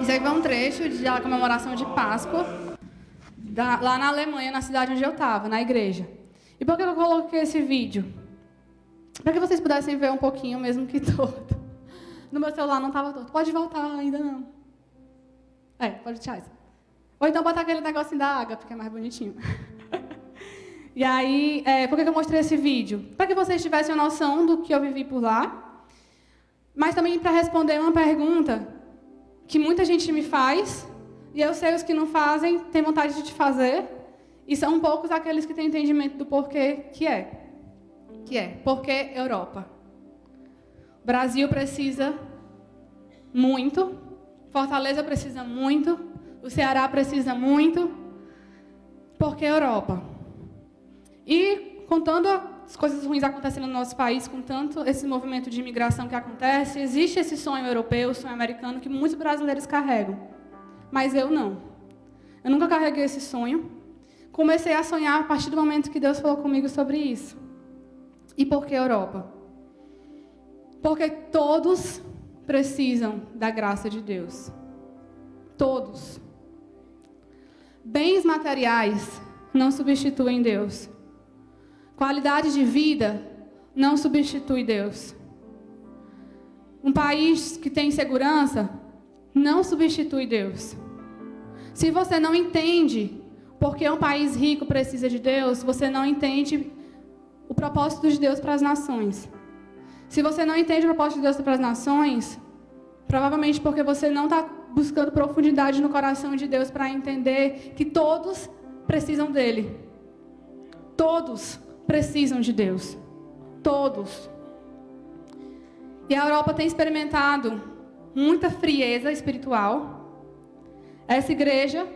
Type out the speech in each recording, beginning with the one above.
Isso aqui foi um trecho da comemoração de Páscoa, lá na Alemanha, na cidade onde eu estava, na igreja. E por que eu coloquei esse vídeo? Para que vocês pudessem ver um pouquinho, mesmo que torto. No meu celular não estava torto. Pode voltar, ainda não. Pode tirar isso. Ou então botar aquele negocinho da água, porque é mais bonitinho. E aí, por que eu mostrei esse vídeo? Para que vocês tivessem uma noção do que eu vivi por lá, mas também para responder uma pergunta que muita gente me faz, e eu sei os que não fazem, têm vontade de te fazer, e são poucos aqueles que têm entendimento do porquê que é. Por que Europa? O Brasil precisa muito, Fortaleza precisa muito, o Ceará precisa muito. Por que Europa? E contando as coisas ruins acontecendo no nosso país, com tanto esse movimento de imigração que acontece, existe esse sonho europeu, sonho americano, que muitos brasileiros carregam. Mas eu não. Eu nunca carreguei esse sonho. Comecei a sonhar a partir do momento que Deus falou comigo sobre isso. E por que Europa? Porque todos precisam da graça de Deus. Todos. Bens materiais não substituem Deus. Qualidade de vida não substitui Deus. Um país que tem segurança não substitui Deus. Se você não entende porque um país rico precisa de Deus, você não entende o propósito de Deus para as nações. Se você não entende o propósito de Deus para as nações, provavelmente porque você não está buscando profundidade no coração de Deus para entender que todos precisam dele. Todos precisam de Deus. Todos. E a Europa tem experimentado muita frieza espiritual. Essa igreja,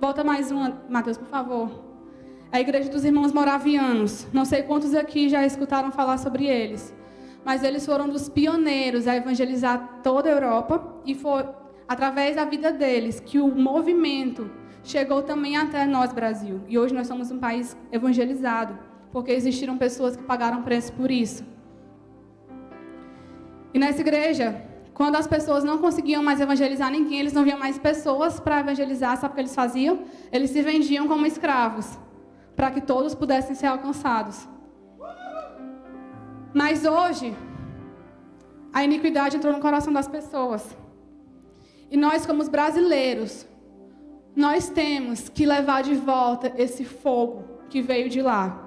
volta mais uma, Mateus, por favor. A igreja dos irmãos moravianos. Não sei quantos aqui já escutaram falar sobre eles. Mas eles foram dos pioneiros a evangelizar toda a Europa. E foi através da vida deles que o movimento chegou também até nós, Brasil. E hoje nós somos um país evangelizado. Porque existiram pessoas que pagaram preço por isso. E nessa igreja, quando as pessoas não conseguiam mais evangelizar ninguém, eles não viam mais pessoas para evangelizar, sabe o que eles faziam? Eles se vendiam como escravos, para que todos pudessem ser alcançados. Mas hoje, a iniquidade entrou no coração das pessoas. E nós, como os brasileiros, nós temos que levar de volta esse fogo que veio de lá.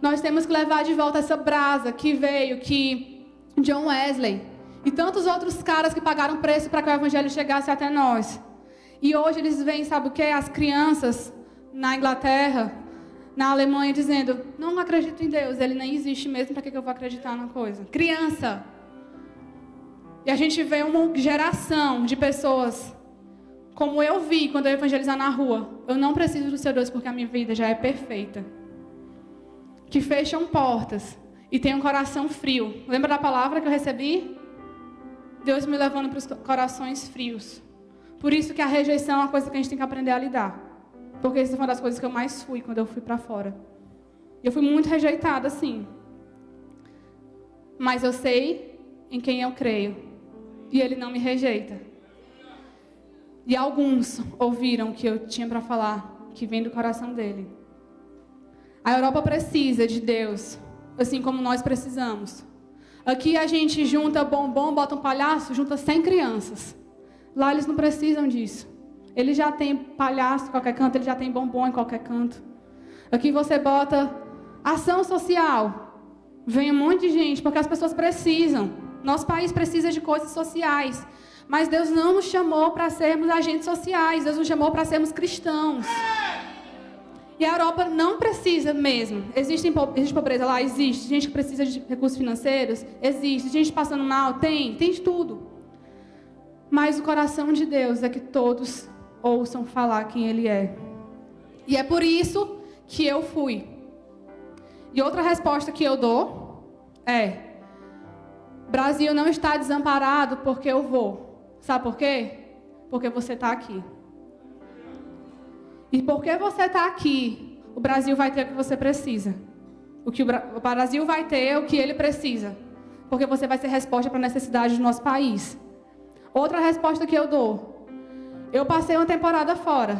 Nós temos que levar de volta essa brasa que veio, que John Wesley e tantos outros caras que pagaram preço para que o evangelho chegasse até nós. E hoje eles veem, sabe o que? As crianças na Inglaterra, na Alemanha, dizendo: não acredito em Deus, ele nem existe mesmo, para que eu vou acreditar numa coisa? Criança. E a gente vê uma geração de pessoas, como eu vi quando eu evangelizar na rua. Eu não preciso do seu Deus porque a minha vida já é perfeita. Que fecham portas e tem um coração frio. Lembra da palavra que eu recebi? Deus me levando para os corações frios. Por isso que a rejeição é uma coisa que a gente tem que aprender a lidar. Porque isso foi uma das coisas que eu mais fui quando eu fui para fora. Eu fui muito rejeitada, sim. Mas eu sei em quem eu creio. E Ele não me rejeita. E alguns ouviram o que eu tinha para falar, que vem do coração dele. A Europa precisa de Deus, assim como nós precisamos. Aqui a gente junta bombom, bota um palhaço, junta 100 crianças. Lá eles não precisam disso. Eles já têm palhaço em qualquer canto, eles já têm bombom em qualquer canto. Aqui você bota ação social. Vem um monte de gente, porque as pessoas precisam. Nosso país precisa de coisas sociais. Mas Deus não nos chamou para sermos agentes sociais. Deus nos chamou para sermos cristãos. E a Europa não precisa mesmo. Existe pobreza lá? Existe. Gente que precisa de recursos financeiros? Existe. Gente passando mal? Tem de tudo. Mas o coração de Deus é que todos ouçam falar quem Ele é. E é por isso que eu fui. E outra resposta que eu dou é: Brasil não está desamparado porque eu vou. Sabe por quê? Porque você está aqui. E porque você está aqui, o Brasil vai ter o que você precisa. O Brasil vai ter o que ele precisa. Porque você vai ser resposta para a necessidade do nosso país. Outra resposta que eu dou Eu passei uma temporada fora,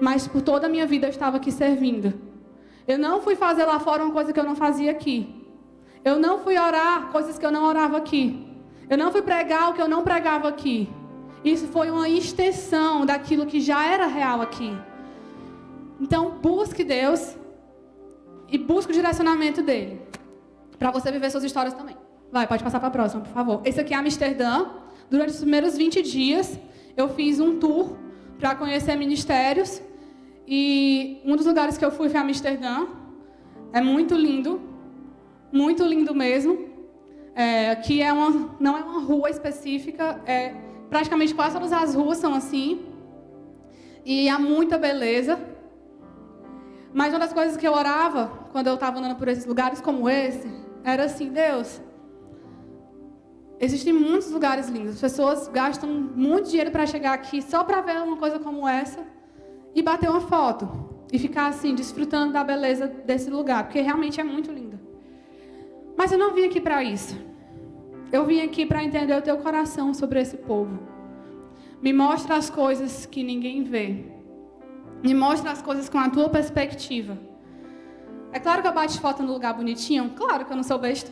mas por toda a minha vida eu estava aqui servindo. Eu não fui fazer lá fora uma coisa que eu não fazia aqui. Eu não fui orar coisas que eu não orava aqui. Eu não fui pregar o que eu não pregava aqui. Isso foi uma extensão daquilo que já era real aqui. Então, busque Deus e busque o direcionamento dele, para você viver suas histórias também. Vai, pode passar para a próxima, por favor. Esse aqui é Amsterdã. Durante os primeiros 20 dias, eu fiz um tour para conhecer ministérios. E um dos lugares que eu fui foi Amsterdã. É muito lindo mesmo. Aqui não é uma rua específica, praticamente quase todas as ruas são assim. E há muita beleza. Mas uma das coisas que eu orava, quando eu estava andando por esses lugares como esse, era assim: Deus, existem muitos lugares lindos. As pessoas gastam muito dinheiro para chegar aqui só para ver uma coisa como essa e bater uma foto. E ficar assim, desfrutando da beleza desse lugar, porque realmente é muito lindo. Mas eu não vim aqui para isso. Eu vim aqui para entender o teu coração sobre esse povo. Me mostra as coisas que ninguém vê. Me mostra as coisas com a tua perspectiva. É claro que eu bati foto no lugar bonitinho. Claro que eu não sou besta.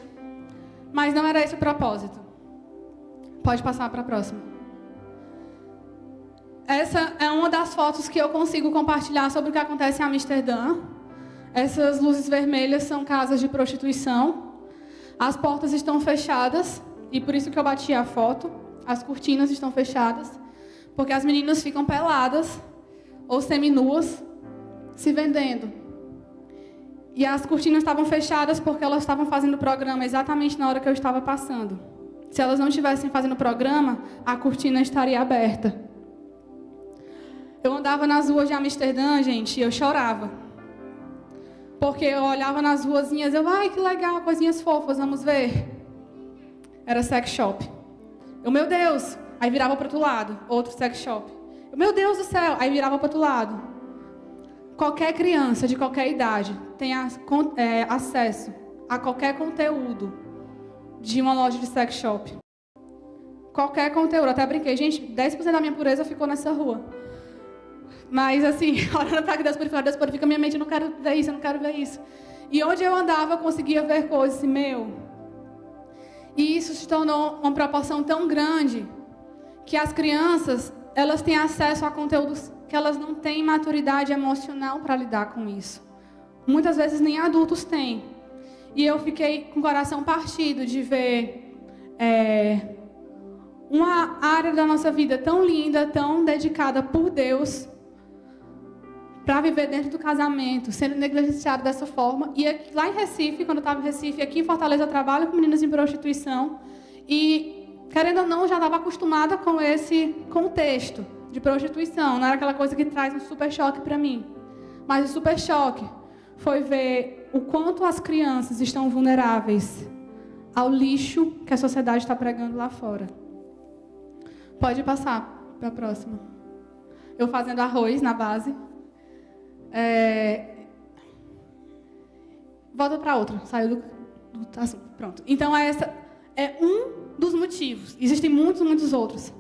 Mas não era esse o propósito. Pode passar para a próxima. Essa é uma das fotos que eu consigo compartilhar sobre o que acontece em Amsterdã. Essas luzes vermelhas são casas de prostituição. As portas estão fechadas. E por isso que eu bati a foto. As cortinas estão fechadas. Porque as meninas ficam peladas ou seminuas, se vendendo. E as cortinas estavam fechadas porque elas estavam fazendo o programa exatamente na hora que eu estava passando. Se elas não estivessem fazendo o programa, a cortina estaria aberta. Eu andava nas ruas de Amsterdã, gente, e eu chorava. Porque eu olhava nas ruazinhas, ai, que legal, coisinhas fofas, vamos ver. Era sex shop. Meu Deus, aí virava para o outro lado, outro sex shop. Meu Deus do céu, aí virava para o outro lado. Qualquer criança de qualquer idade tem acesso a qualquer conteúdo de uma loja de sex shop. Qualquer conteúdo. Até brinquei, gente, 10% da minha pureza ficou nessa rua. Mas assim, olhando para Deus purifica minha mente, eu não quero ver isso, eu não quero ver isso. E onde eu andava, eu conseguia ver coisas assim, E isso se tornou uma proporção tão grande que as crianças, elas têm acesso a conteúdos que elas não têm maturidade emocional para lidar com isso. Muitas vezes nem adultos têm. E eu fiquei com o coração partido de ver uma área da nossa vida tão linda, tão dedicada por Deus, para viver dentro do casamento, sendo negligenciado dessa forma. E lá em Recife, quando eu estava em Recife, aqui em Fortaleza, eu trabalho com meninas em prostituição. E, querendo ou não, eu já estava acostumada com esse contexto de prostituição. Não era aquela coisa que traz um super choque para mim. Mas o super choque foi ver o quanto as crianças estão vulneráveis ao lixo que a sociedade está pregando lá fora. Pode passar para a próxima. Eu fazendo arroz na base. Volta para outra. Saiu do assunto. Pronto. Então, essa é um dos motivos. Existem muitos outros.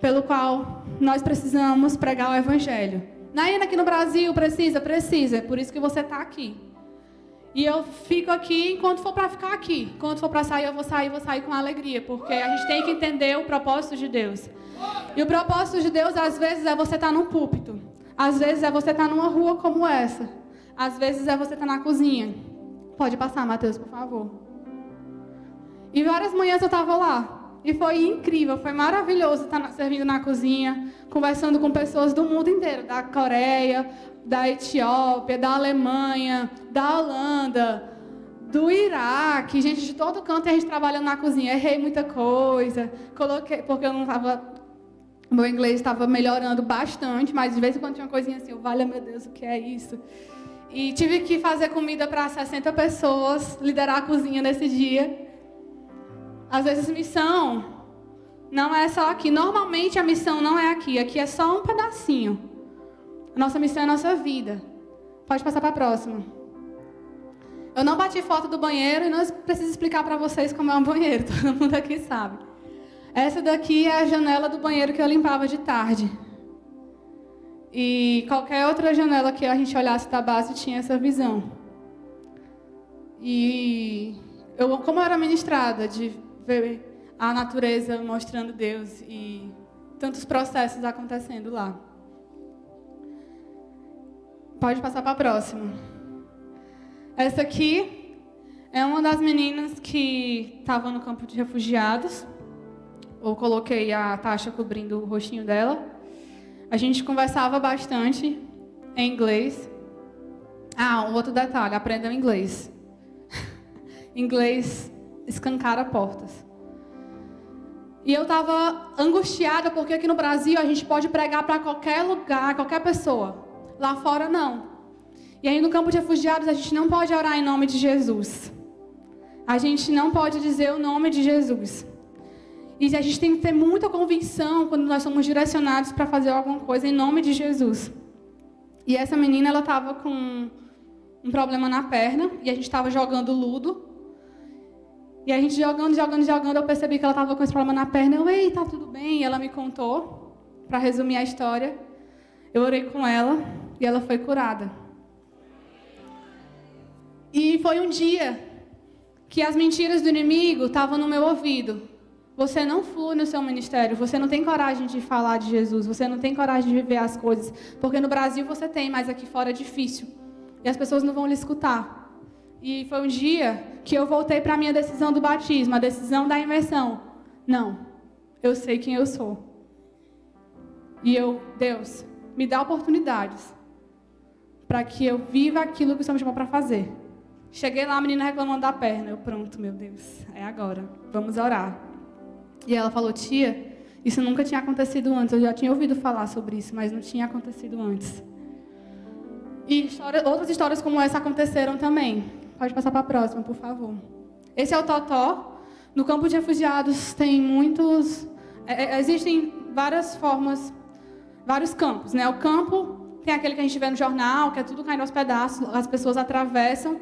Pelo qual nós precisamos pregar o Evangelho. Ainda aqui no Brasil, precisa. É por isso que você está aqui. E eu fico aqui enquanto for para ficar aqui. Quando for para sair, eu vou sair com alegria. Porque a gente tem que entender o propósito de Deus. E o propósito de Deus, às vezes, é você estar num púlpito. Às vezes, é você estar numa rua como essa. Às vezes, é você estar na cozinha. Pode passar, Matheus, por favor. E várias manhãs eu estava lá. E foi incrível, foi maravilhoso estar servindo na cozinha, conversando com pessoas do mundo inteiro, da Coreia, da Etiópia, da Alemanha, da Holanda, do Iraque, gente de todo canto, e a gente trabalhando na cozinha. Errei muita coisa, porque eu não estava, meu inglês estava melhorando bastante, mas de vez em quando tinha uma coisinha assim, valha meu Deus, o que é isso? E tive que fazer comida para 60 pessoas, liderar a cozinha nesse dia. Às vezes missão não é só aqui. Normalmente a missão não é aqui. Aqui é só um pedacinho. A nossa missão é a nossa vida. Pode passar para a próxima. Eu não bati foto do banheiro e não preciso explicar para vocês como é um banheiro. Todo mundo aqui sabe. Essa daqui é a janela do banheiro que eu limpava de tarde. E qualquer outra janela que a gente olhasse da base tinha essa visão. E como eu era ministrada de ver a natureza mostrando Deus e tantos processos acontecendo lá. Pode passar para a próxima. Essa aqui é uma das meninas que estava no campo de refugiados. Eu coloquei a Tasha cobrindo o rostinho dela. A gente conversava bastante em inglês. Um outro detalhe, aprendam inglês. Inglês escancara portas. E eu estava angustiada porque aqui no Brasil a gente pode pregar para qualquer lugar, qualquer pessoa. Lá fora não. E aí no campo de refugiados a gente não pode orar em nome de Jesus. A gente não pode dizer o nome de Jesus. E a gente tem que ter muita convicção quando nós somos direcionados para fazer alguma coisa em nome de Jesus. E essa menina, ela estava com um problema na perna e a gente estava jogando ludo. E a gente jogando, eu percebi que ela estava com esse problema na perna. Eu, ei, tá tudo bem? E ela me contou, para resumir a história. Eu orei com ela e ela foi curada. E foi um dia que as mentiras do inimigo estavam no meu ouvido. Você não flui no seu ministério, você não tem coragem de falar de Jesus, você não tem coragem de viver as coisas, porque no Brasil você tem, mas aqui fora é difícil. E as pessoas não vão lhe escutar. E foi um dia que eu voltei para a minha decisão do batismo, a decisão da imersão. Não, eu sei quem eu sou. E Deus, me dá oportunidades para que eu viva aquilo que o Senhor me chamou para fazer. Cheguei lá, a menina reclamando da perna. Eu, pronto, meu Deus, é agora, vamos orar. E ela falou, tia, isso nunca tinha acontecido antes. Eu já tinha ouvido falar sobre isso, mas não tinha acontecido antes. E outras histórias como essa aconteceram também. Pode passar para a próxima, por favor. Esse é o Totó. No campo de refugiados tem muitos... existem várias formas, vários campos, né? O campo tem aquele que a gente vê no jornal, que é tudo caindo aos pedaços. As pessoas atravessam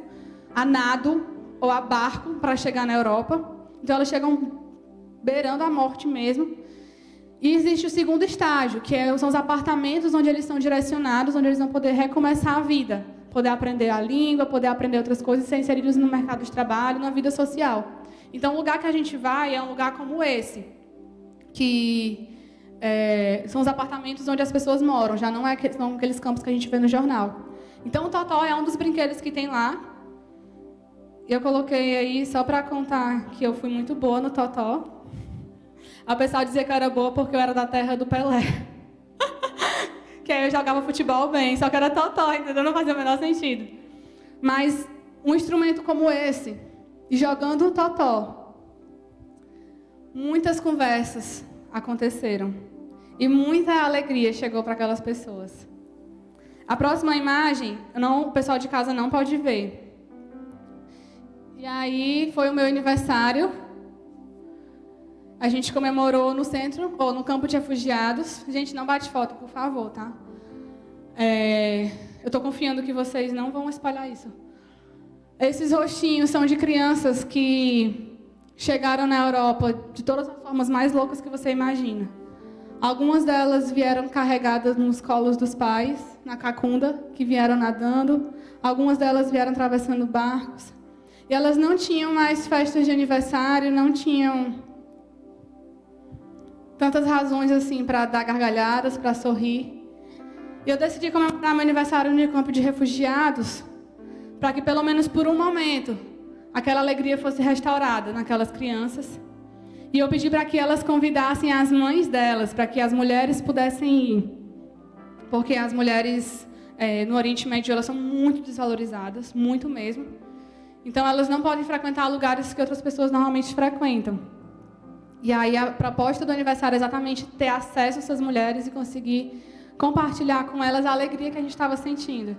a nado ou a barco para chegar na Europa. Então elas chegam beirando a morte mesmo. E existe o segundo estágio, que são os apartamentos onde eles são direcionados, onde eles vão poder recomeçar a vida, poder aprender a língua, poder aprender outras coisas, ser inseridos no mercado de trabalho, na vida social. Então, o lugar que a gente vai é um lugar como esse, que são os apartamentos onde as pessoas moram, já não são aqueles campos que a gente vê no jornal. Então, o Totó é um dos brinquedos que tem lá. Eu coloquei aí só para contar que eu fui muito boa no Totó. A pessoa dizia que eu era boa porque eu era da terra do Pelé. Que aí eu jogava futebol bem, só que era Totó, entendeu? Não fazia o menor sentido. Mas um instrumento como esse, e jogando um Totó, muitas conversas aconteceram. E muita alegria chegou para aquelas pessoas. A próxima imagem, o pessoal de casa não pode ver. E aí foi o meu aniversário. A gente comemorou no centro, ou no campo de refugiados. Gente, não bate foto, por favor, tá? Eu estou confiando que vocês não vão espalhar isso. Esses rostinhos são de crianças que chegaram na Europa de todas as formas mais loucas que você imagina. Algumas delas vieram carregadas nos colos dos pais, na cacunda, que vieram nadando. Algumas delas vieram atravessando barcos. E elas não tinham mais festas de aniversário, não tinham tantas razões assim para dar gargalhadas, para sorrir. E eu decidi comemorar meu aniversário no campo de refugiados, para que pelo menos por um momento aquela alegria fosse restaurada naquelas crianças. E eu pedi para que elas convidassem as mães delas, para que as mulheres pudessem ir. Porque as mulheres no Oriente Médio elas são muito desvalorizadas, muito mesmo. Então elas não podem frequentar lugares que outras pessoas normalmente frequentam. E aí a proposta do aniversário é exatamente ter acesso a essas mulheres e conseguir compartilhar com elas a alegria que a gente estava sentindo.